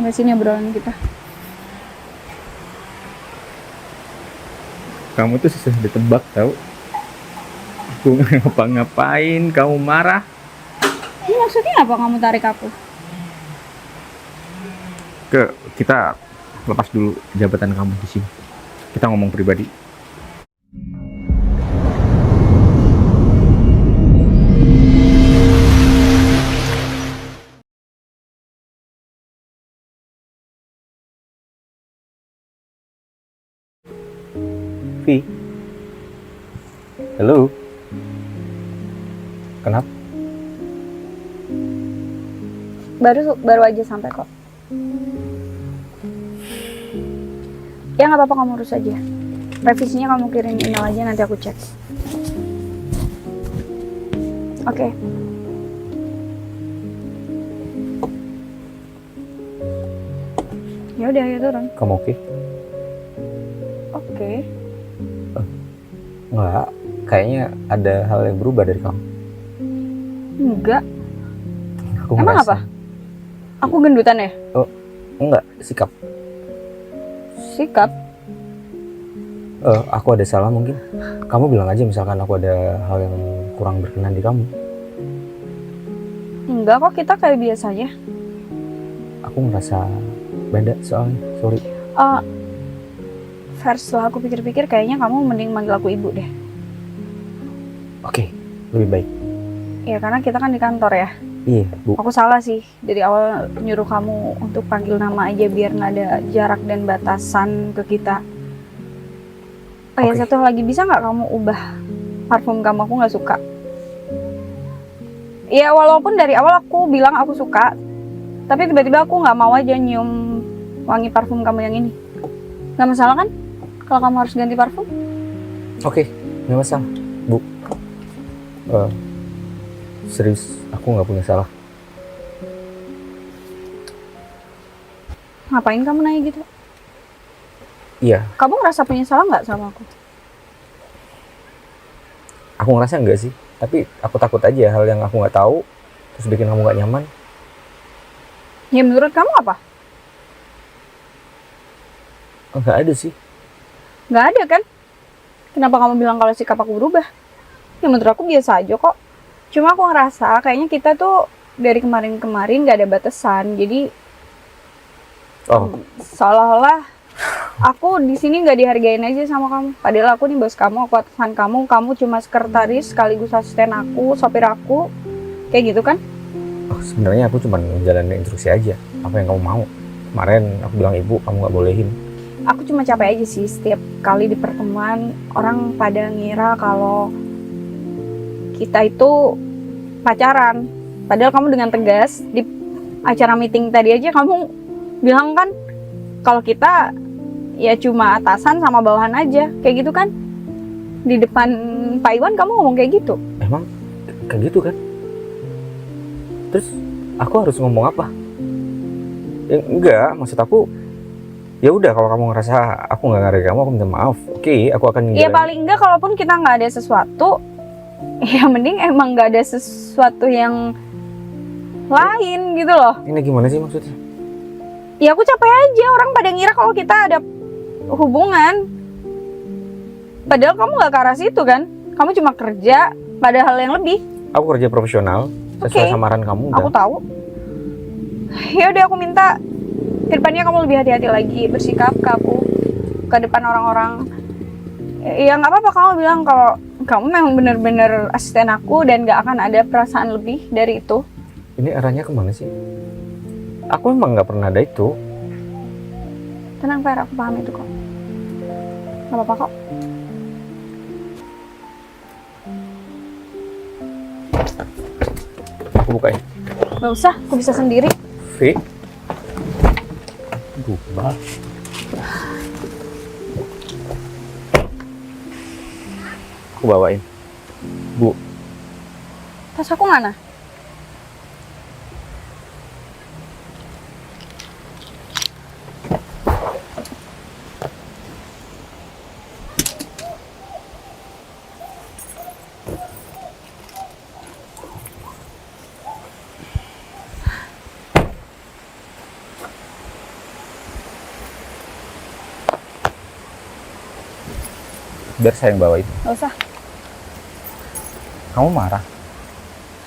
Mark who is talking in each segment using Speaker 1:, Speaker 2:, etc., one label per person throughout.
Speaker 1: Sampai sini obrolan kita.
Speaker 2: Kamu tuh susah ditebak tau. Aku ngapa-ngapain, kamu marah.
Speaker 1: Ini maksudnya apa kamu tarik aku?
Speaker 2: Kita lepas dulu jabatan kamu di sini. Kita ngomong pribadi. Vi, halo. Kenapa?
Speaker 1: Baru aja sampai kok. Ya nggak apa-apa, kamu urus aja. Revisinya kamu kirim email aja, nanti aku cek. Oke. Ya udah, ayo turun.
Speaker 2: Kamu oke?
Speaker 1: Oke.
Speaker 2: Enggak, kayaknya ada hal yang berubah dari kamu.
Speaker 1: Enggak.
Speaker 2: Aku
Speaker 1: Emang
Speaker 2: ngerasa.
Speaker 1: apa? Aku gendutan ya?
Speaker 2: Oh, enggak, sikap.
Speaker 1: Sikap.
Speaker 2: Aku ada salah mungkin. Kamu bilang aja misalkan aku ada hal yang kurang berkenan di kamu.
Speaker 1: Enggak kok, kita kayak biasanya.
Speaker 2: Aku ngerasa beda soalnya, sorry.
Speaker 1: Setelah aku pikir-pikir, kayaknya kamu mending manggil aku ibu deh.
Speaker 2: Oke, lebih baik.
Speaker 1: Ya karena kita kan di kantor ya.
Speaker 2: Iya, Bu.
Speaker 1: Aku salah sih, dari awal nyuruh kamu untuk panggil nama aja biar nggak ada jarak dan batasan ke kita. Oh ya,
Speaker 2: Oke.
Speaker 1: satu lagi, bisa nggak kamu ubah parfum kamu? Aku nggak suka. Ya walaupun dari awal aku bilang aku suka, tapi tiba-tiba aku nggak mau aja nyium wangi parfum kamu yang ini. Nggak masalah kan kalau kamu harus ganti parfum?
Speaker 2: Oke, nggak masalah, Bu. Serius, aku nggak punya salah.
Speaker 1: Ngapain kamu nanya gitu?
Speaker 2: Iya,
Speaker 1: Kamu ngerasa punya salah nggak sama aku?
Speaker 2: aku ngerasa enggak sih. Tapi aku takut aja hal yang aku nggak tahu terus bikin kamu nggak nyaman.
Speaker 1: Ya menurut kamu apa?
Speaker 2: Nggak ada sih.
Speaker 1: Nggak ada kan? Kenapa kamu bilang kalau sikap aku berubah? Ya menurut aku biasa aja kok. Cuma aku ngerasa kayaknya kita tuh dari kemarin-kemarin nggak ada batasan. Jadi
Speaker 2: Oh,
Speaker 1: seolah-olah aku di sini nggak dihargain aja sama kamu. Padahal aku nih bos kamu, aku atasan kamu. Kamu cuma sekretaris sekaligus asisten aku, sopir aku. Kayak gitu kan?
Speaker 2: sebenarnya aku cuma ngejalanin instruksi aja. Apa yang kamu mau? Kemarin aku bilang ibu, kamu nggak bolehin.
Speaker 1: Aku cuma capek aja sih setiap kali di pertemuan orang pada ngira kalau kita itu pacaran. Padahal kamu dengan tegas di acara meeting tadi aja kamu bilang kan kalau kita ya cuma atasan sama bawahan aja. Kayak gitu kan? Di depan Pak Iwan kamu ngomong kayak gitu.
Speaker 2: Emang kayak gitu kan? Terus aku harus ngomong apa? Ya, enggak, maksud aku ya udah kalau kamu ngerasa aku nggak ngargain kamu, aku minta maaf. Oke, aku akan
Speaker 1: Ya
Speaker 2: ngejalanin.
Speaker 1: paling enggak kalaupun kita nggak ada sesuatu, ya mending emang nggak ada sesuatu yang lain gitu loh.
Speaker 2: Ini gimana sih maksudnya?
Speaker 1: Ya aku capek aja orang pada ngira kalau kita ada hubungan. Padahal kamu gak ke arah situ kan? Kamu cuma kerja pada hal yang lebih.
Speaker 2: Aku kerja profesional sesuai
Speaker 1: Oke.
Speaker 2: samaran kamu.
Speaker 1: Aku tahu. Ya udah aku minta ke depannya kamu lebih hati-hati lagi bersikap ke aku, ke depan orang-orang. Ya nggak apa-apa kamu bilang kalau kamu memang benar-benar asisten aku dan gak akan ada perasaan lebih dari itu.
Speaker 2: Ini arahnya kemana sih? Aku emang nggak pernah ada itu.
Speaker 1: Tenang Fer, aku paham itu kok. Gak apa-apa kok.
Speaker 2: Aku bukain.
Speaker 1: Gak usah, aku bisa sendiri.
Speaker 2: V. Berubah. Aku bawain. Bu,
Speaker 1: Tas aku mana?
Speaker 2: biar saya yang bawa itu.
Speaker 1: Gak usah.
Speaker 2: Kamu marah,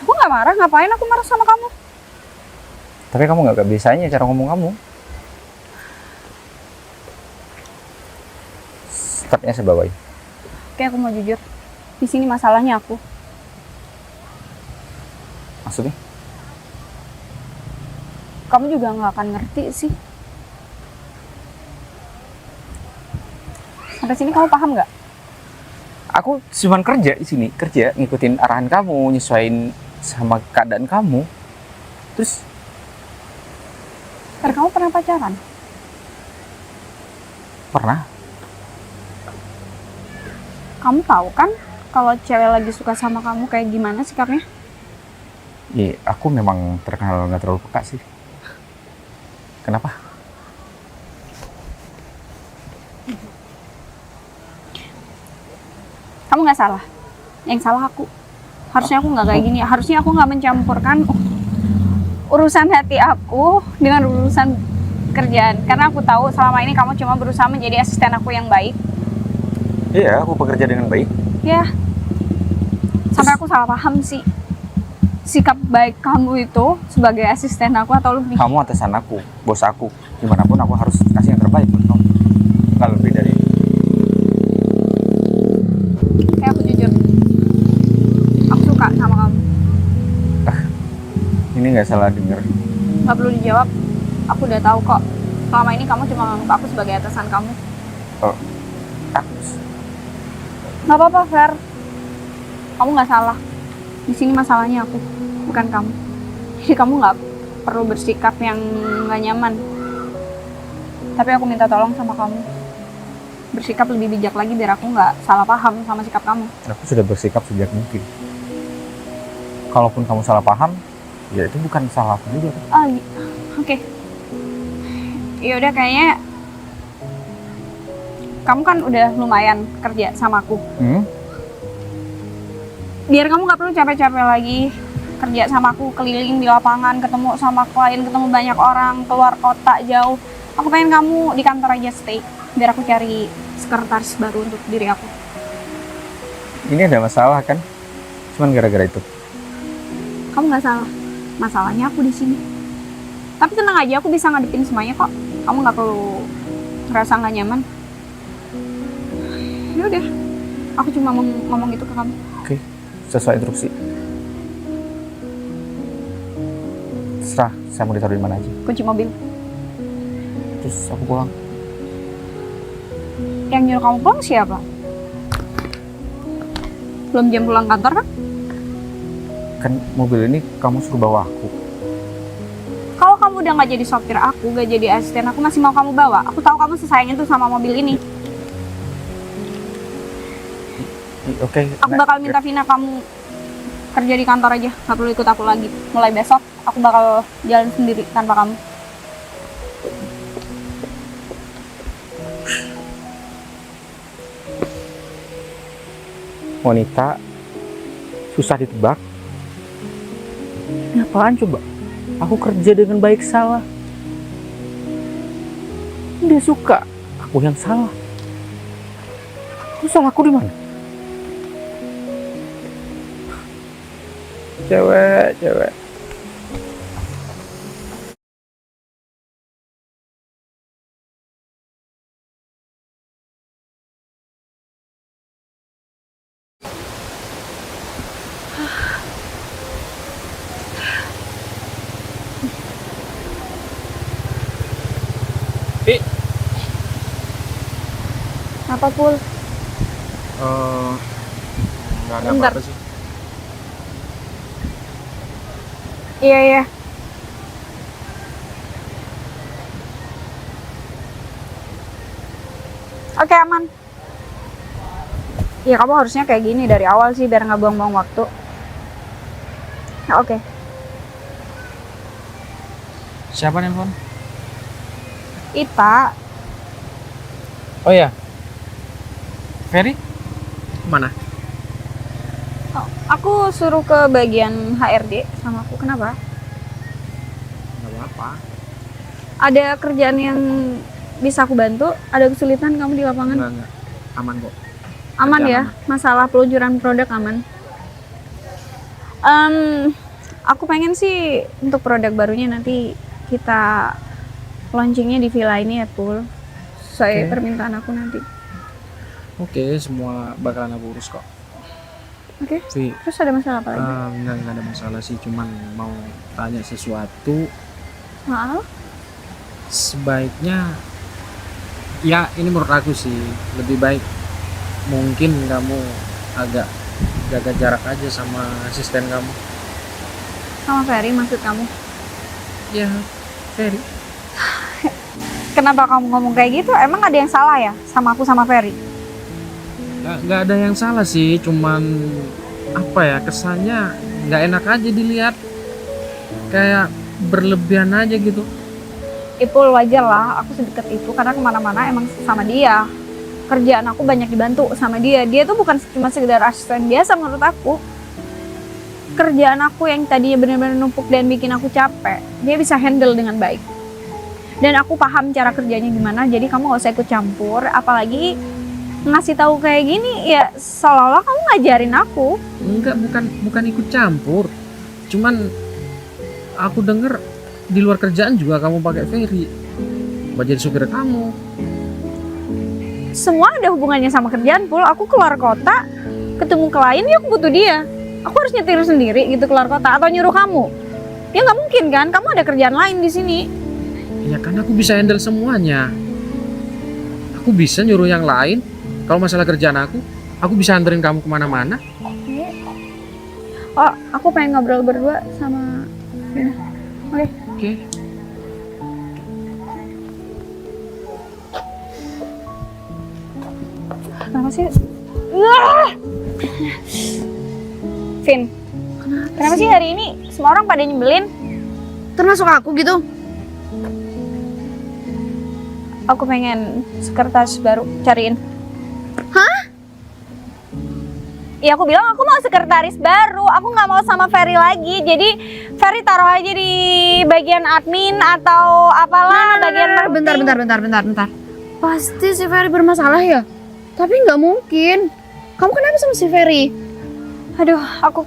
Speaker 1: Aku nggak marah, ngapain aku marah sama kamu?
Speaker 2: tapi kamu nggak kebiasaannya cara ngomong kamu. Stepnya saya bawain.
Speaker 1: Oke, aku mau jujur. Di sini masalahnya aku.
Speaker 2: Maksudnya?
Speaker 1: Kamu juga nggak akan ngerti sih. Sampai sini kamu paham nggak?
Speaker 2: Aku cuman kerja di sini, kerja ngikutin arahan kamu, nyesuaiin sama keadaan kamu. Terus
Speaker 1: Karena kamu pernah pacaran.
Speaker 2: pernah?
Speaker 1: Kamu tahu kan kalau cewek lagi suka sama kamu kayak gimana sikapnya?
Speaker 2: Iya, aku memang terkenal nggak terlalu peka sih. Kenapa?
Speaker 1: Kamu nggak salah. Yang salah aku. Harusnya aku nggak kayak gini. Harusnya aku nggak mencampurkan urusan hati aku dengan urusan kerjaan. Karena aku tahu selama ini kamu cuma berusaha menjadi asisten aku yang baik.
Speaker 2: Iya, aku bekerja dengan baik.
Speaker 1: Ya, sampai aku salah paham sih. Sikap baik kamu itu sebagai asisten aku atau lebih.
Speaker 2: Kamu atasan aku, bos aku. Gimana pun aku harus kasih yang terbaik buat kamu. Nggak lebih dari itu.
Speaker 1: Kayak aku jujur. Aku suka sama kamu.
Speaker 2: Ini nggak salah denger.
Speaker 1: Gak perlu dijawab. Aku udah tahu kok. Selama ini kamu cuma menganggap aku sebagai atasan kamu.
Speaker 2: Oh, aku.
Speaker 1: Gak apa-apa, Fer. Kamu gak salah. Di sini masalahnya aku, bukan kamu. Jadi kamu gak perlu bersikap yang gak nyaman. Tapi aku minta tolong sama kamu. Bersikap lebih bijak lagi biar aku gak salah paham sama sikap kamu.
Speaker 2: Aku sudah bersikap sejak mungkin. Kalaupun kamu salah paham, ya itu bukan salah aku juga.
Speaker 1: Oh, oke. Ya udah kayaknya kamu kan udah lumayan kerja sama aku. Biar kamu gak perlu capek-capek lagi kerja sama aku, keliling di lapangan, ketemu sama klien, ketemu banyak orang, keluar kota jauh. Aku pengen kamu di kantor aja stay, biar aku cari sekretaris baru untuk diri aku.
Speaker 2: Ini ada masalah kan? Cuman gara-gara itu.
Speaker 1: Kamu gak salah, masalahnya aku di sini. Tapi tenang aja, aku bisa ngadepin semuanya kok. Kamu gak perlu ngerasa gak nyaman. Ya udah, aku cuma mau ngomong gitu ke kamu.
Speaker 2: Oke, sesuai instruksi. Terserah, saya mau ditaruh di mana aja.
Speaker 1: Kunci mobil.
Speaker 2: Terus aku pulang.
Speaker 1: Yang nyuruh kamu pulang siapa? Belum jam pulang kantor kan?
Speaker 2: Kan mobil ini kamu suruh bawa aku.
Speaker 1: Kalau kamu udah gak jadi sopir aku, gak jadi asisten aku, masih mau kamu bawa. Aku tahu kamu sesayang itu sama mobil ini.
Speaker 2: Oke.
Speaker 1: Aku bakal minta Vina kamu kerja di kantor aja, gak perlu ikut aku lagi. Mulai besok, aku bakal jalan sendiri tanpa kamu.
Speaker 2: Wanita susah ditebak. Ini apaan coba? Aku kerja dengan baik salah. Dia suka, aku yang salah. Terus salahku di mana? Cewek.
Speaker 1: Apa Pul?
Speaker 2: Nggak ada
Speaker 1: Bentar.
Speaker 2: apa-apa sih.
Speaker 1: Iya. Oke, aman. Ya kamu harusnya kayak gini dari awal sih biar nggak buang-buang waktu. Ya, oke.
Speaker 2: Siapa nelfon?
Speaker 1: Ita,
Speaker 2: Oh ya, Ferry? Mana?
Speaker 1: aku suruh ke bagian HRD sama aku. Kenapa?
Speaker 2: Nggak apa-apa.
Speaker 1: Ada kerjaan yang bisa aku bantu? Ada kesulitan kamu di lapangan?
Speaker 2: Enggak. Aman kok.
Speaker 1: Aman
Speaker 3: Kerjaan
Speaker 1: ya, masalah peluncuran produk aman. Aku pengen sih untuk produk barunya nanti kita launchingnya di villa ini ya, Pul. Sesuai
Speaker 3: Oke.
Speaker 1: permintaan aku nanti.
Speaker 3: Oke, semua bakalan aku urus kok.
Speaker 1: Oke.
Speaker 3: Vi,
Speaker 1: Terus ada masalah apa lagi?
Speaker 3: nggak ada masalah sih, cuman mau tanya sesuatu.
Speaker 1: Maaf.
Speaker 3: Sebaiknya, ya ini menurut aku sih lebih baik mungkin kamu agak jaga jarak aja sama asisten kamu.
Speaker 1: Sama Ferry maksud kamu?
Speaker 3: Ya, Ferry.
Speaker 1: Kenapa kamu ngomong kayak gitu? Emang ada yang salah ya sama aku sama Ferry?
Speaker 3: Nggak ada yang salah sih, cuman apa ya, kesannya nggak enak aja dilihat, kayak berlebihan aja gitu.
Speaker 1: Ipul wajar lah, aku sedekat itu karena kemana-mana emang sama dia. Kerjaan aku banyak dibantu sama dia. Dia tuh bukan cuma sekedar asisten biasa menurut aku. Kerjaan aku yang tadinya benar-benar numpuk dan bikin aku capek, dia bisa handle dengan baik. Dan aku paham cara kerjanya gimana, jadi kamu gak usah ikut campur. Apalagi ngasih tahu kayak gini, ya seolah-olah kamu ngajarin aku.
Speaker 3: Enggak, bukan ikut campur. Cuman aku denger di luar kerjaan juga kamu pakai Ferry buat jadi supir kamu.
Speaker 1: Semua ada hubungannya sama kerjaan, Pul. Aku keluar kota, ketemu klien, ya aku butuh dia. Aku harus nyetir sendiri gitu keluar kota atau nyuruh kamu? Ya nggak mungkin kan? Kamu ada kerjaan lain di sini.
Speaker 3: Ya kan aku bisa handle semuanya. Aku bisa nyuruh yang lain. Kalau masalah kerjaan aku bisa anterin kamu kemana-mana.
Speaker 1: Oh, aku pengen ngobrol berdua sama Vina. Oke.
Speaker 3: Oke.
Speaker 1: Kenapa sih? Wah! Vin, kenapa sih hari ini semua orang pada nyebelin?
Speaker 4: Termasuk aku gitu.
Speaker 1: Aku pengen sekretaris baru, cariin.
Speaker 4: Hah?
Speaker 1: Ya aku bilang aku mau sekretaris baru, aku nggak mau sama Ferry lagi. Jadi Ferry taruh aja di bagian admin atau apalah bagian marketing.
Speaker 4: Bentar. Pasti si Ferry bermasalah ya? Tapi nggak mungkin. Kamu kenapa sama si Ferry?
Speaker 1: Aduh, aku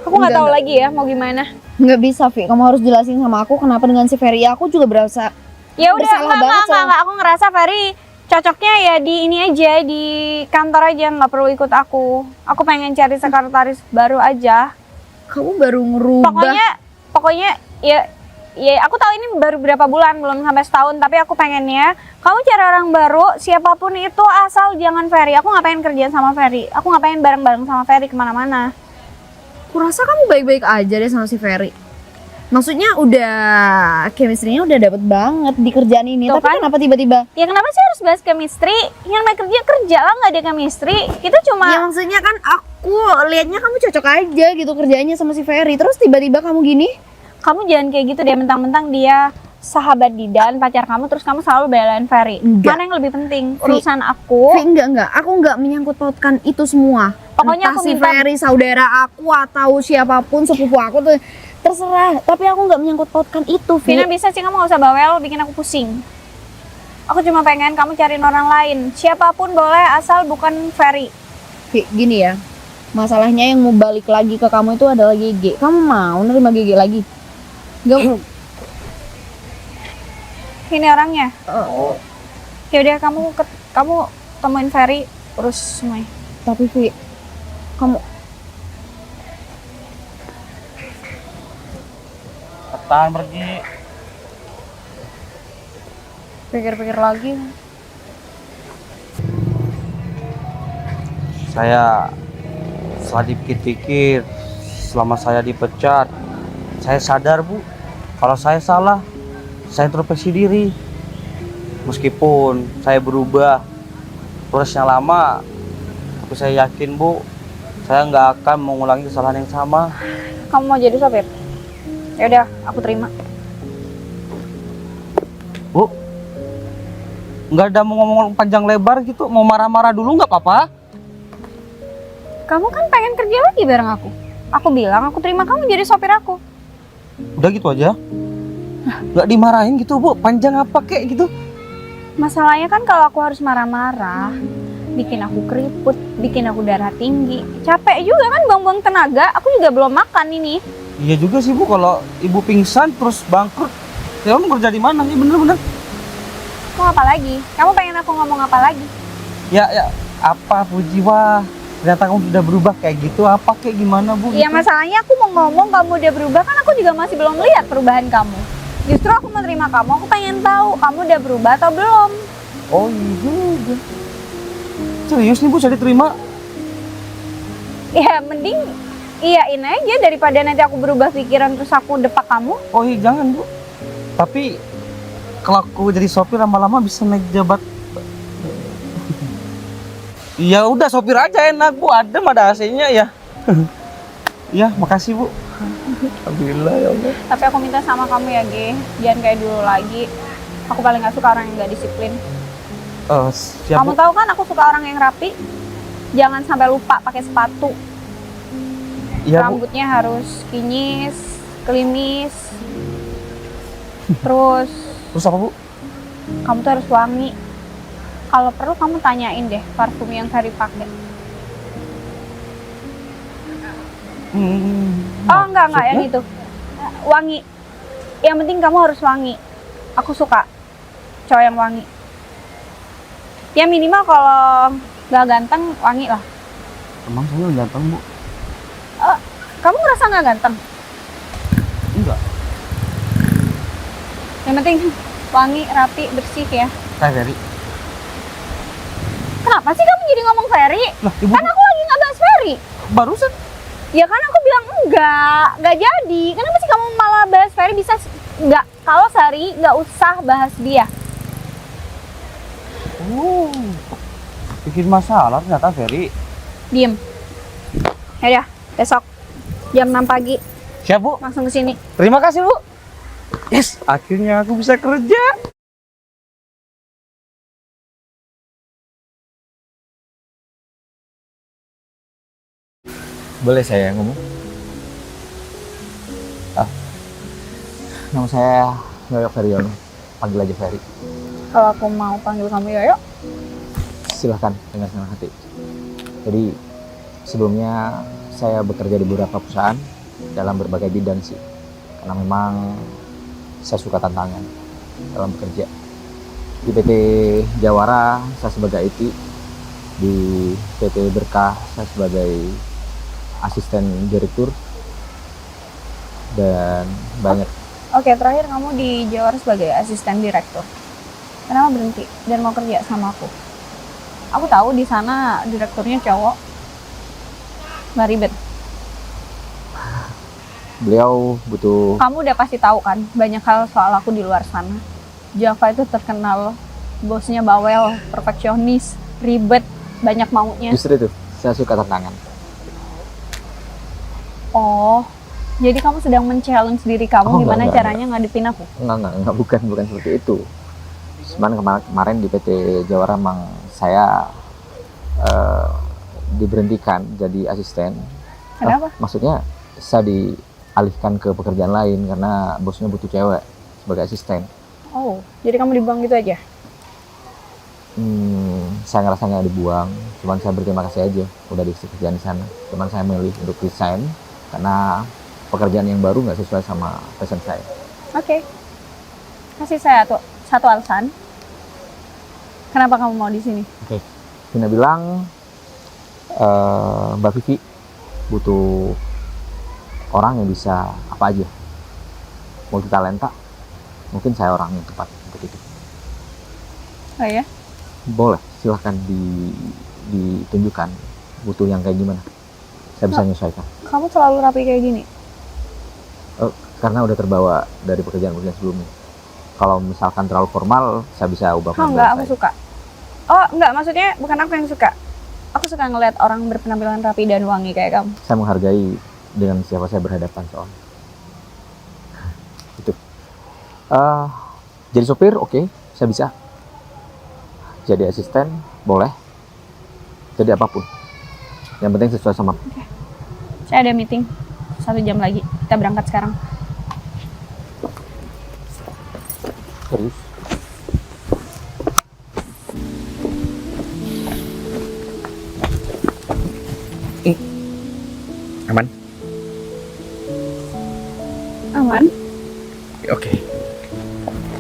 Speaker 1: nggak tahu lagi ya mau gimana.
Speaker 4: Nggak bisa, Vi. Kamu harus jelasin sama aku kenapa dengan si Ferry. Aku juga berasa.
Speaker 1: Ya udah,
Speaker 4: Bersalah banget, Sal.
Speaker 1: enggak. Aku ngerasa Ferry cocoknya ya di ini aja, di kantor aja, nggak perlu ikut aku. Aku pengen cari sekretaris baru aja.
Speaker 4: Kamu baru ngerubah.
Speaker 1: Pokoknya ya aku tahu ini baru berapa bulan, belum sampai setahun, tapi aku pengennya kamu cari orang baru, siapapun itu, asal jangan Ferry. Aku nggak pengen kerjaan sama Ferry. Aku nggak pengen bareng-bareng sama Ferry kemana-mana.
Speaker 4: Kurasa kamu baik-baik aja deh sama si Ferry. Maksudnya udah chemistry-nya udah dapet banget di kerjaan ini.
Speaker 1: Tuh
Speaker 4: Tapi
Speaker 1: kan?
Speaker 4: kenapa tiba-tiba?
Speaker 1: Ya kenapa sih harus bahas chemistry? Yang naik kerja lah, nggak ada chemistry. Kita cuma
Speaker 4: Ya maksudnya kan aku liatnya kamu cocok aja gitu kerjanya sama si Ferry. Terus tiba-tiba kamu gini?
Speaker 1: kamu jangan kayak gitu deh, mentang-mentang dia sahabat Didan, pacar kamu, terus kamu selalu belain Ferry.
Speaker 4: Enggak.
Speaker 1: Mana yang lebih penting? Urusan aku.
Speaker 4: Vi, enggak. Aku enggak menyangkut pautkan itu semua.
Speaker 1: Pokoknya
Speaker 4: Entah
Speaker 1: aku
Speaker 4: si
Speaker 1: minta-
Speaker 4: Ferry saudara aku atau siapapun sepupu aku tuh terserah. Tapi aku enggak menyangkut pautkan itu, Vi.
Speaker 1: Vina, bisa sih kamu gak usah bawel, bikin aku pusing. Aku cuma pengen kamu cariin orang lain. Siapapun boleh, asal bukan Ferry.
Speaker 4: Vi, gini ya. Masalahnya yang mau balik lagi ke kamu itu adalah GG. Kamu mau nerima GG lagi? Enggak.
Speaker 1: Ini orangnya. Ya udah, kamu temuin Ferry, urus semuanya.
Speaker 4: Tapi Vi, kamu
Speaker 5: Tahan pergi.
Speaker 1: Pikir-pikir lagi.
Speaker 5: Saya setelah dipikir-pikir, selama saya dipecat, saya sadar Bu, kalau saya salah, saya introspeksi diri. Meskipun saya berubah, prosesnya lama, tapi saya yakin Bu, saya nggak akan mengulangi kesalahan yang sama.
Speaker 1: Kamu mau jadi sopir? Ya udah, aku terima.
Speaker 5: Bu, nggak ada mau ngomong panjang lebar gitu, mau marah-marah dulu nggak apa-apa?
Speaker 1: Kamu kan pengen kerja lagi bareng aku. Aku bilang aku terima kamu jadi sopir aku.
Speaker 5: Udah gitu aja? Nggak dimarahin gitu Bu, panjang apa kek gitu?
Speaker 1: Masalahnya kan kalau aku harus marah-marah, bikin aku keriput, bikin aku darah tinggi. Capek juga kan buang-buang tenaga, aku juga belum makan ini.
Speaker 5: Iya juga sih Bu, kalau ibu pingsan terus bangkrut, ya kamu kerja di mana? Iya bener-bener.
Speaker 1: Mau apa lagi? Kamu pengen aku ngomong apa lagi?
Speaker 5: Ya apa Puji, wah ternyata kamu sudah berubah kayak gitu, apa kayak gimana Bu?
Speaker 1: Iya
Speaker 5: gitu?
Speaker 1: masalahnya aku mau ngomong kamu udah berubah kan aku juga masih belum lihat perubahan kamu. Justru aku menerima kamu, aku pengen tahu kamu udah berubah atau belum.
Speaker 5: Oh iya juga. Serius nih Bu, saya diterima?
Speaker 1: Ya mending iyain aja daripada nanti aku berubah pikiran terus aku depak kamu.
Speaker 5: Oh iya jangan Bu. Tapi kalau aku jadi sopir lama-lama bisa naik jabat. Ya udah sopir aja enak Bu, adem ada AC-nya ya. Ya makasih Bu. Alhamdulillah ya Allah.
Speaker 1: Tapi aku minta sama kamu ya Ge, jangan kayak dulu lagi. Aku paling gak suka orang yang gak disiplin.
Speaker 5: Siap
Speaker 1: Kamu
Speaker 5: Bu.
Speaker 1: tahu kan aku suka orang yang rapi. Jangan sampai lupa pakai sepatu.
Speaker 5: Iya Bu.
Speaker 1: Rambutnya harus kinyis, klimis. Terus
Speaker 5: Terus apa Bu?
Speaker 1: kamu tuh harus wangi. Kalau perlu kamu tanyain deh parfum yang Ferry pakai. Oh enggak yang
Speaker 5: maksudnya?
Speaker 1: itu. Wangi. Yang penting kamu harus wangi. Aku suka cowok yang wangi. Ya minimal kalau nggak ganteng wangi lah.
Speaker 5: Emang saya udah ganteng Bu?
Speaker 1: Kamu ngerasa nggak ganteng?
Speaker 5: Enggak.
Speaker 1: Yang penting wangi, rapi, bersih ya.
Speaker 5: Saya Ferry.
Speaker 1: Kenapa sih kamu jadi ngomong Ferry?
Speaker 5: Lah Ibu
Speaker 1: Kan aku lagi nggak bahas Ferry.
Speaker 5: barusan.
Speaker 1: Ya kan aku bilang nggak jadi. Kenapa sih kamu malah bahas Ferry? Bisa nggak? Kalau Sari nggak usah bahas dia.
Speaker 5: Oh, bikin masalah ternyata Ferry.
Speaker 1: Diem. Ya besok jam 6 pagi
Speaker 5: Siap Bu.
Speaker 1: langsung ke sini.
Speaker 5: Terima kasih Bu. Yes, akhirnya aku bisa kerja.
Speaker 2: Boleh saya ngomong?
Speaker 6: Nama saya Yoyo Feriono, panggil aja Ferry.
Speaker 1: Kalau aku mau panggil kamu Yoyo,
Speaker 6: Silahkan dengan senang hati. Jadi sebelumnya saya bekerja di beberapa perusahaan dalam berbagai bidang sih. Karena memang saya suka tantangan dalam bekerja. Di PT Jawara saya sebagai IT, di PT Berkah saya sebagai asisten direktur, dan banyak.
Speaker 1: oke terakhir kamu di Jawara sebagai asisten direktur. Kenapa berhenti dan mau kerja sama aku? Aku tahu di sana direkturnya cowok, nggak ribet.
Speaker 6: Beliau butuh.
Speaker 1: Kamu udah pasti tahu kan banyak hal soal aku di luar sana. Java itu terkenal bosnya bawel, perfeksionis, ribet, banyak maunya.
Speaker 6: Justru itu, saya suka tantangan.
Speaker 1: Oh, jadi kamu sedang men-challenge diri kamu
Speaker 6: Oh,
Speaker 1: gimana
Speaker 6: enggak,
Speaker 1: caranya ngadepin aku?
Speaker 6: Enggak, bukan seperti itu. Sebenarnya kemarin di PT Jawara memang saya diberhentikan jadi asisten.
Speaker 1: Kenapa?
Speaker 6: Maksudnya saya dialihkan ke pekerjaan lain karena bosnya butuh cewek sebagai asisten.
Speaker 1: Oh, jadi kamu dibuang gitu aja?
Speaker 6: Saya ngerasa nggak dibuang, cuman saya berterima kasih aja udah dikasih kerjaan di sana. Cuman saya memilih untuk resign karena pekerjaan yang baru nggak sesuai sama passion saya.
Speaker 1: Oke. Kasih saya satu alasan. Kenapa kamu mau di sini?
Speaker 6: Vina bilang Mbak Vivi butuh orang yang bisa apa aja, multi talenta. Mungkin saya orang yang tepat untuk itu.
Speaker 1: Oh ya?
Speaker 6: Boleh, silahkan ditunjukkan butuh yang kayak gimana. Saya bisa menyesuaikan.
Speaker 1: Kamu selalu rapi kayak gini?
Speaker 6: Karena udah terbawa dari pekerjaan-pekerjaan sebelumnya. Kalau misalkan terlalu formal, saya bisa ubah
Speaker 1: Oh
Speaker 6: penampilan
Speaker 1: enggak, aku
Speaker 6: saya.
Speaker 1: suka. Oh enggak, maksudnya bukan aku yang suka. Aku suka ngeliat orang berpenampilan rapi dan wangi kayak kamu.
Speaker 6: Saya menghargai dengan siapa saya berhadapan soalnya. Itu. Jadi sopir, oke, saya bisa. Jadi asisten, boleh. Jadi apapun. Yang penting sesuai sama.
Speaker 1: Saya ada meeting 1 jam lagi. Kita berangkat sekarang.
Speaker 6: Serius.
Speaker 1: Aman.
Speaker 2: Oke.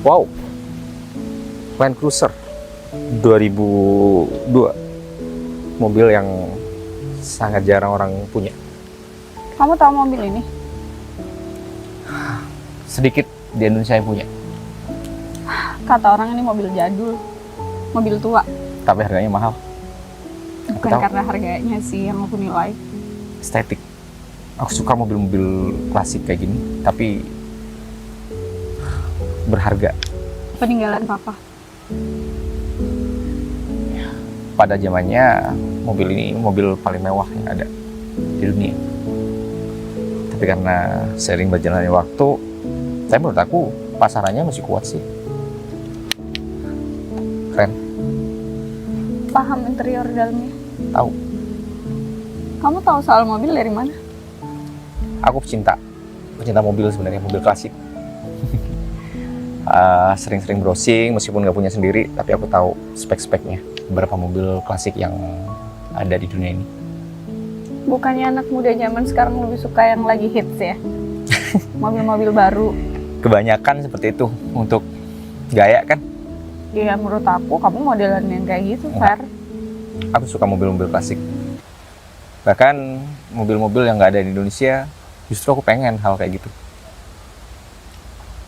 Speaker 2: Wow. Land Cruiser 2002. Mobil yang sangat jarang orang punya.
Speaker 1: Kamu tahu mobil ini?
Speaker 2: Sedikit di Indonesia yang punya,
Speaker 1: Kata orang ini mobil jadul, mobil tua.
Speaker 2: tapi harganya mahal.
Speaker 1: Bukan
Speaker 2: tahu.
Speaker 1: karena harganya sih yang aku nilai.
Speaker 2: Estetik. Aku suka mobil-mobil klasik kayak gini, tapi berharga.
Speaker 1: Peninggalan papa.
Speaker 2: Pada zamannya mobil ini mobil paling mewah yang ada di dunia. Tapi karena sering berjalannya waktu, tapi menurut aku pasarannya masih kuat sih. Keren.
Speaker 1: Paham interior dalamnya.
Speaker 2: Tahu.
Speaker 1: Kamu tahu soal mobil dari mana?
Speaker 2: Aku pecinta mobil sebenarnya, mobil klasik. Sering-sering browsing meskipun nggak punya sendiri, tapi aku tahu spek-speknya beberapa mobil klasik yang ada di dunia ini.
Speaker 1: Bukannya anak muda zaman sekarang lebih suka yang lagi hits ya? Mobil-mobil baru.
Speaker 2: Kebanyakan seperti itu untuk gaya kan.
Speaker 1: Ya menurut aku kamu modelan yang kayak gitu,
Speaker 2: Enggak.
Speaker 1: Fer.
Speaker 2: Aku suka mobil-mobil klasik. Bahkan mobil-mobil yang nggak ada di Indonesia, justru aku pengen hal kayak gitu.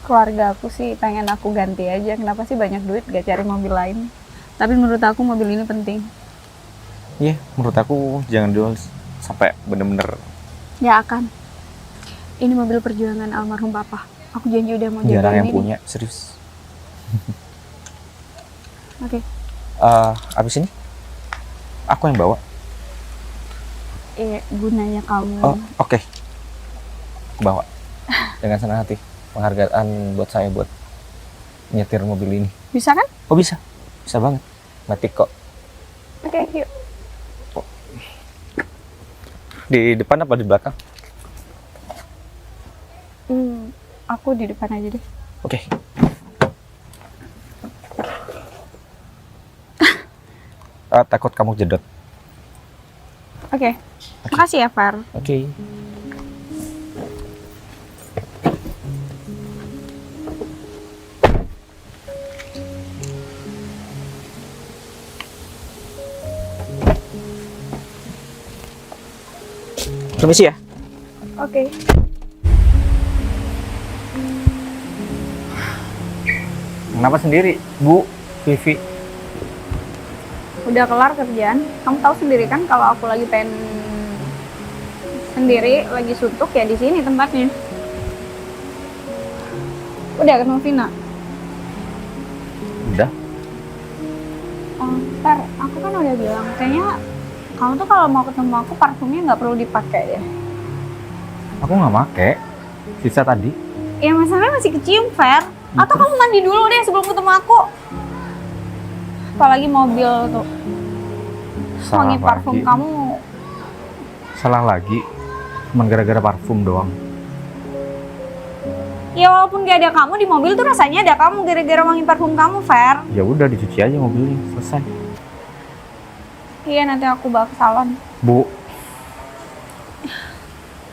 Speaker 1: Keluarga aku sih pengen aku ganti aja. Kenapa sih banyak duit gak cari mobil lain? Tapi menurut aku mobil ini penting.
Speaker 2: Iya, menurut aku jangan dulu sampai bener-bener
Speaker 1: Ya akan. Ini mobil perjuangan almarhum papa. Aku janji udah mau
Speaker 2: jarang
Speaker 1: jagain
Speaker 2: yang
Speaker 1: ini.
Speaker 2: punya, serius.
Speaker 1: Oke.
Speaker 2: Abis ini aku yang bawa.
Speaker 1: Gunanya kamu.
Speaker 2: Oh, oke. Bawa dengan senang hati. Penghargaan buat saya buat nyetir mobil ini.
Speaker 1: Bisa kan?
Speaker 2: Oh bisa banget. Matik kok.
Speaker 1: Oke, yuk.
Speaker 2: Di depan apa di belakang?
Speaker 1: Aku di depan aja deh.
Speaker 2: Oke. Takut kamu jedot.
Speaker 1: Oke. Makasih ya, Far.
Speaker 2: Oke. Permisi ya.
Speaker 1: Oke.
Speaker 2: Kenapa sendiri, Bu Vivi?
Speaker 1: Udah kelar kerjaan. Kamu tahu sendiri kan kalau aku lagi pengen sendiri, lagi suntuk ya di sini tempatnya. Udah ketemu Vina.
Speaker 2: Udah.
Speaker 1: Oh, Far, aku kan udah bilang kayaknya kamu tuh kalau mau ketemu aku parfumnya nggak perlu dipakai ya.
Speaker 2: Aku nggak make. Sisa tadi.
Speaker 1: Ya masalahnya masih kecium, Fer. Atau kamu mandi dulu deh sebelum ketemu aku. Apalagi mobil tuh. Wangi parfum kamu.
Speaker 2: Salah lagi. Cuman gara-gara parfum doang.
Speaker 1: Ya walaupun gak ada kamu di mobil tuh rasanya ada kamu gara-gara wangi parfum kamu, Fer.
Speaker 2: Ya udah dicuci aja mobilnya, selesai.
Speaker 1: Iya, nanti aku bawa ke salon.
Speaker 2: Bu,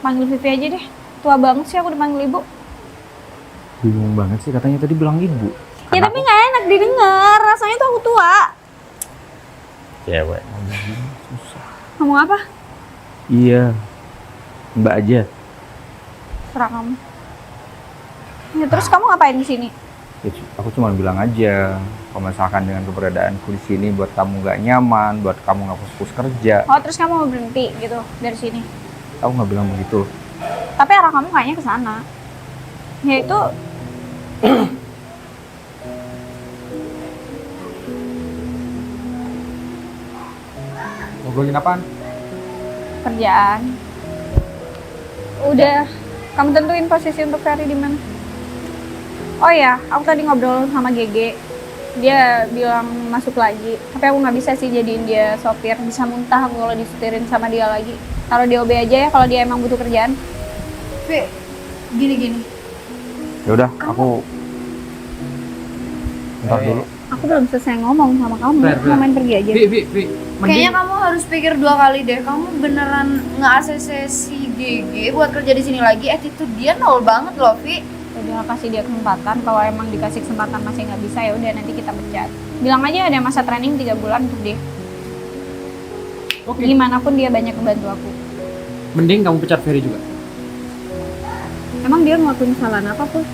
Speaker 1: Panggil Vivi aja deh. Tua banget sih aku dipanggil ibu.
Speaker 2: bingung banget sih katanya tadi bilang ibu.
Speaker 1: Ya tapi nggak enak didengar. Rasanya tuh aku tua.
Speaker 2: Cewek susah.
Speaker 1: Ngomong apa?
Speaker 2: Iya, Mbak aja.
Speaker 1: Serah kamu. Ya terus kamu ngapain di sini?
Speaker 2: Ya, aku cuma bilang aja, kalau misalkan dengan keberadaanku di sini buat kamu nggak nyaman, buat kamu nggak fokus kerja,
Speaker 1: Oh terus kamu mau berhenti gitu dari sini?
Speaker 2: aku nggak bilang begitu.
Speaker 1: Tapi arah kamu kayaknya ke sana. Yaitu
Speaker 2: Ngobrolin apaan?
Speaker 1: kerjaan. Udah, kamu tentuin posisi untuk Ferry di mana? Oh ya, aku tadi ngobrol sama GG. Dia bilang masuk lagi. Tapi aku nggak bisa sih jadiin dia sopir. Bisa muntah aku kalau disetirin sama dia lagi. Taruh di OB aja ya kalau dia emang butuh kerjaan. Gini.
Speaker 2: Ya udah, aku ntar dulu.
Speaker 1: Aku belum selesai ngomong sama kamu.
Speaker 3: Fer.
Speaker 1: Mau main pergi aja.
Speaker 3: Vi,
Speaker 4: Kayaknya kamu harus pikir 2 kali deh. Kamu beneran nge-ACC si Gigi buat kerja di sini lagi, attitude dia nol banget loh, Vi.
Speaker 1: Jadi nggak kasih dia kesempatan. Kalau emang dikasih kesempatan masih nggak bisa, ya udah nanti kita pecat. Bilang aja ada masa training 3 bulan untuk dia.
Speaker 3: Oke.
Speaker 1: Gimana pun dia banyak membantu aku.
Speaker 3: Mending kamu pecat Ferry juga.
Speaker 1: Emang dia ngelakuin kesalahan apa pun?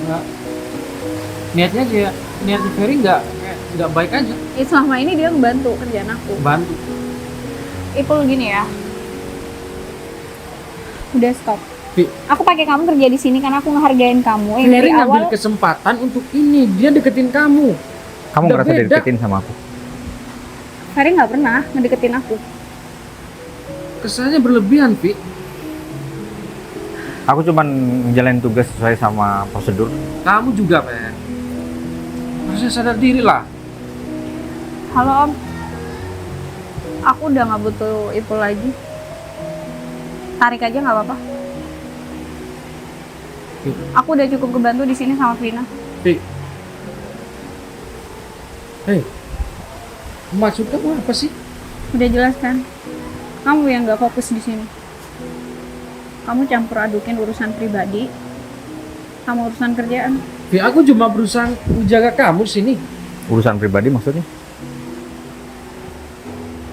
Speaker 3: Nggak. Niatnya aja, niatnya Ferry nggak baik aja.
Speaker 1: Selama ini dia ngebantu kerjaan aku.
Speaker 3: Bantu.
Speaker 1: Ipul gini ya. Udah stop.
Speaker 3: Vi.
Speaker 1: Aku pakai kamu kerja di sini karena aku ngehargain kamu. Yang dari
Speaker 3: Ferry ngambil
Speaker 1: awal
Speaker 3: kesempatan untuk ini, dia deketin kamu.
Speaker 2: Kamu
Speaker 3: Udah
Speaker 2: ngerasa
Speaker 3: beda.
Speaker 2: dideketin sama aku?
Speaker 1: Ferry nggak pernah ngedeketin aku.
Speaker 3: Kesannya berlebihan, Vi.
Speaker 2: Aku cuman ngejalanin tugas sesuai sama prosedur.
Speaker 3: Kamu juga, Pen. Harusnya sadar diri lah.
Speaker 1: Halo Om. Aku udah nggak butuh Ipul lagi. Tarik aja nggak apa-apa. Aku udah cukup kebantu di sini sama Vina.
Speaker 3: Vi. Hei. Maksud kamu apa sih?
Speaker 1: Udah jelas kan? Kamu yang nggak fokus di sini. Kamu campur adukin urusan pribadi sama urusan kerjaan.
Speaker 3: Vi, aku cuma berusaha menjaga kamu sini.
Speaker 2: Urusan pribadi maksudnya?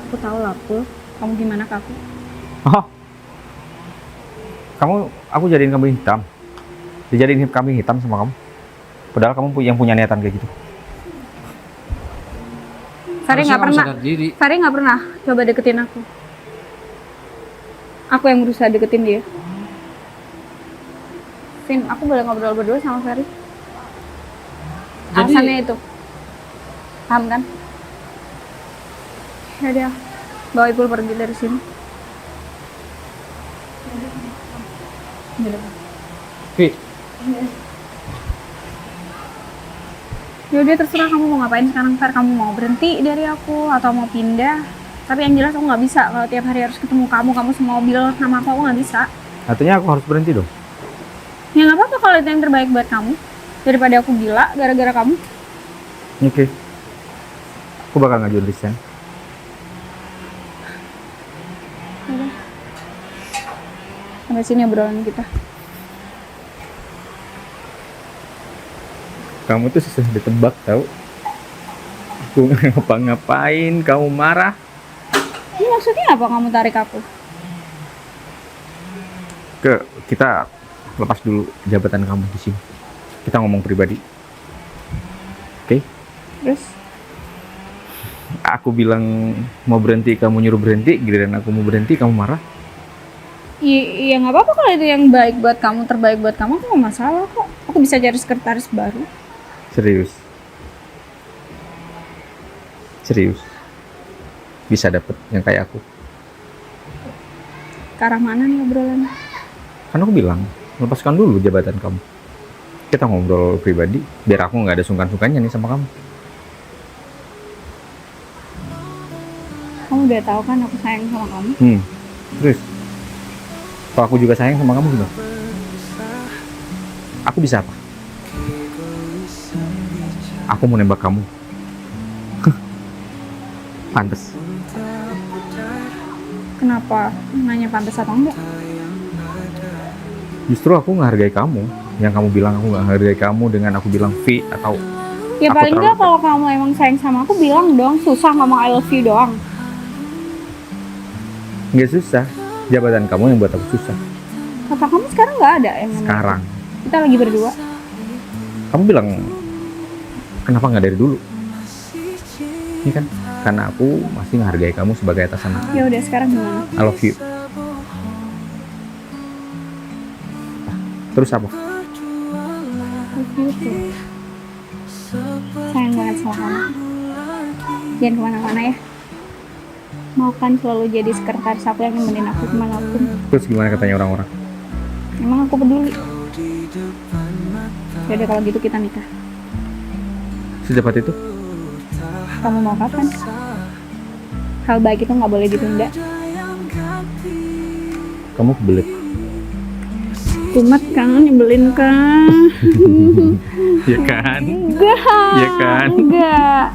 Speaker 1: Aku tahu lah, Pul. Kamu gimana ke aku?
Speaker 2: Oh. Aku jadiin kambing hitam. Dijadiin kambing hitam sama kamu. Padahal kamu yang punya niatan kayak gitu.
Speaker 1: Ferry
Speaker 3: Harusnya
Speaker 1: nggak
Speaker 3: kamu
Speaker 1: pernah.
Speaker 3: sadar diri.
Speaker 1: Ferry nggak pernah coba deketin aku. Aku yang berusaha deketin dia. Vin, aku boleh ngobrol berdua sama Ferry.
Speaker 3: Jadi-
Speaker 1: Alasannya itu. Paham kan? Ya udah, bawa Ipul pergi dari sini.
Speaker 3: Vi,
Speaker 1: Ya udah terserah kamu mau ngapain sekarang, Fer. Kamu mau berhenti dari aku atau mau pindah? Tapi yang jelas aku nggak bisa kalau tiap hari harus ketemu kamu semobil sama aku nggak bisa.
Speaker 2: Artinya aku harus berhenti dong.
Speaker 1: Ya nggak apa-apa kalau itu yang terbaik buat kamu. Daripada aku gila gara-gara kamu.
Speaker 2: Oke. Aku bakal ngajuin resign.
Speaker 1: Sampai sini obrolan kita.
Speaker 2: Kamu tuh susah ditebak tau. Aku ngapa-ngapain, kamu marah.
Speaker 1: Ini maksudnya apa kamu tarik aku?
Speaker 2: Kita lepas dulu jabatan kamu di sini. Kita ngomong pribadi. Oke?
Speaker 1: Terus?
Speaker 2: Aku bilang mau berhenti, kamu nyuruh berhenti. Giliran aku mau berhenti, kamu marah.
Speaker 1: Iya nggak apa-apa kalau itu yang baik buat kamu, terbaik buat kamu, aku nggak masalah kok. Aku bisa cari sekretaris baru.
Speaker 2: Serius. Serius. Bisa dapet yang kayak aku.
Speaker 1: Ke arah mana nih obrolannya?
Speaker 2: Kan aku bilang, lepaskan dulu jabatan kamu. Kita ngobrol pribadi, biar aku nggak ada sungkan-sungkannya nih sama kamu.
Speaker 1: Kamu udah tahu kan aku sayang sama kamu.
Speaker 2: Terus, kalau aku juga sayang sama kamu gimana? Aku bisa apa? Aku mau nembak kamu. Pantes.
Speaker 1: Kenapa nanya pantas atau enggak?
Speaker 2: Justru aku ngehargai kamu. Yang kamu bilang aku nggak hargai kamu dengan aku bilang V atau
Speaker 1: Ya
Speaker 2: Aku
Speaker 1: paling
Speaker 2: terlalu
Speaker 1: enggak kalau kamu emang sayang sama aku bilang dong. Susah ngomong I love you doang.
Speaker 2: nggak susah. Jabatan kamu yang buat aku susah.
Speaker 1: Kata kamu sekarang nggak ada yang namanya
Speaker 2: Sekarang.
Speaker 1: itu. Kita lagi berdua.
Speaker 2: Kamu bilang kenapa nggak dari dulu? Ini kan karena aku masih menghargai kamu sebagai atasan aku.
Speaker 1: Ya udah sekarang gimana?
Speaker 2: I love you. Terus apa?
Speaker 1: Love you tuh. Sayang banget sama kamu. Jangan kemana-mana ya. Mau kan selalu jadi sekretaris aku yang nemenin aku kemanapun.
Speaker 2: Terus gimana katanya orang-orang?
Speaker 1: Emang aku peduli. Ya udah kalau gitu kita nikah.
Speaker 2: Secepat itu?
Speaker 1: Kamu mau kapan? Hal baik itu nggak boleh ditunda.
Speaker 2: Kamu kebelet.
Speaker 1: Kumat kan, nyebelin kan?
Speaker 2: Ya kan?
Speaker 1: Enggak.
Speaker 2: Ya kan?
Speaker 1: Enggak.